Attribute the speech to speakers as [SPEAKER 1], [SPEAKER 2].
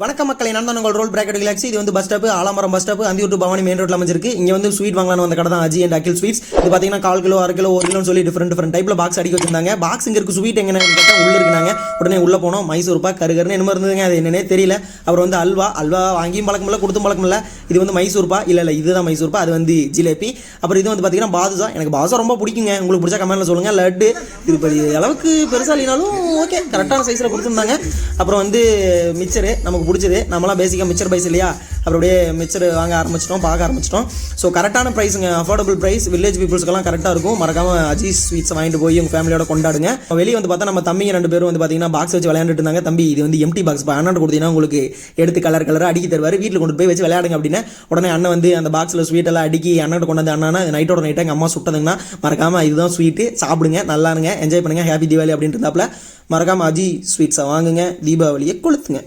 [SPEAKER 1] வணக்கம் மக்களை, நான் தான் உங்கள் ரோல் பிராக்கெட் கேலக்ஸி. இது வந்து பஸ் ஸ்டாப், ஆலமரம் bus stop, Anthiyur to Bhavani main ரோட்ல அமைஞ்சிருக்கு. இங்க வந்து ஸ்வீட் வாங்கலாம்னு வந்த கடை தான் அஜி அண்ட் அகில் ஸ்வீட்ஸ். இது பாத்தீங்கன்னா 1/4 கிலோ, 1/2 கிலோ, 1 கிலோன்னு சொல்லி டிஃபரெண்ட் டைப்ல பாக்ஸ் அடிக்க வச்சிருந்தாங்க. பாக்ஸ் இங்க இருக்கு. ஸ்வீட் எங்கன்னு கேட்டா உள்ள இருக்குனாங்க. உடனே உள்ள போனோம். மைசூர் பாக் கருகருன்னு என்ன இருந்ததுங்க, அது என்னன்னே தெரியல. அப்புறம் வந்து அல்வா வாங்கியும் பழக்கம் இல்லை, கொடுத்தும் பழக்கம் இல்லை. இது வந்து மைசூர் பா, இல்ல இதுதான் மைசூர் பா, அது வந்து ஜிலேபி. அப்புறம் இது வந்து பாத்தீங்கன்னா பாதுஷா. எனக்கு பாதுஷா ரொம்ப பிடிக்குங்க. உங்களுக்கு பிடிச்ச கமெண்ட்ல சொல்லுங்க. லட்டு இது அளவுக்கு பெருசா இல்லைனாலும் ஓகே, கரெக்டான சைஸ்ல கொடுத்துருந்தாங்க. அப்புறம் வந்து மிச்சரு நமக்கு பிடிச்சது. நம்மளாம் பேசிக்காக மிச்சர் பைஸ் இல்லையா, அப்புறம் அப்படியே மிச்சர் வாங்க ஆரம்பிச்சிட்டோம், பார்க்க ஆரம்பிச்சிட்டோம். ஸோ கரெக்டான ப்ரைஸுங்க, அஃபோர்டபுள் ப்ரைஸ், வில்லேஜ் பீப்புள்ஸ்க்கெல்லாம் கரெக்டாக இருக்கும். மறக்காம அஜி ஸ்வீட்ஸ் வாங்கிட்டு போய் உங்கள் ஃபேமிலியோட கொண்டாடுங்க. வெளியே வந்து பார்த்தா நம்ம தம்பிங்க 2 பேரும் வந்து பார்த்தீங்கன்னா பாக்ஸ் வச்சு விளையாண்டுட்டு இருந்தாங்க. தம்பி இது வந்து எம்டி பாக்ஸ், அண்ணன் கொடுத்தீங்கன்னா உங்களுக்கு எடுத்து கலராக அடிக்கி தருவார், வீட்டில் கொண்டு போய் வச்சு விளையாடுங்க அப்படின்னு. உடனே அண்ணன் வந்து அந்த பாக்ஸில் ஸ்வீட் எல்லாம் அடிக்கி அண்ணன் கொண்டு வந்து, அண்ணா நைட்டோட நைட்டாக எங்கள் அம்மா சுட்டதுங்கன்னா மறக்காம இதுதான் ஸ்வீட்டு, சாப்பிடுங்க, நல்லா இருங்க, என்ஜாய் பண்ணுங்க, ஹாப்பி தீபாவளி அப்படின்ட்டு இருந்தாப்புல. மறக்காம அஜி ஸ்வீட்ஸை வாங்குங்க, தீபாவளியை கொளுத்துங்க.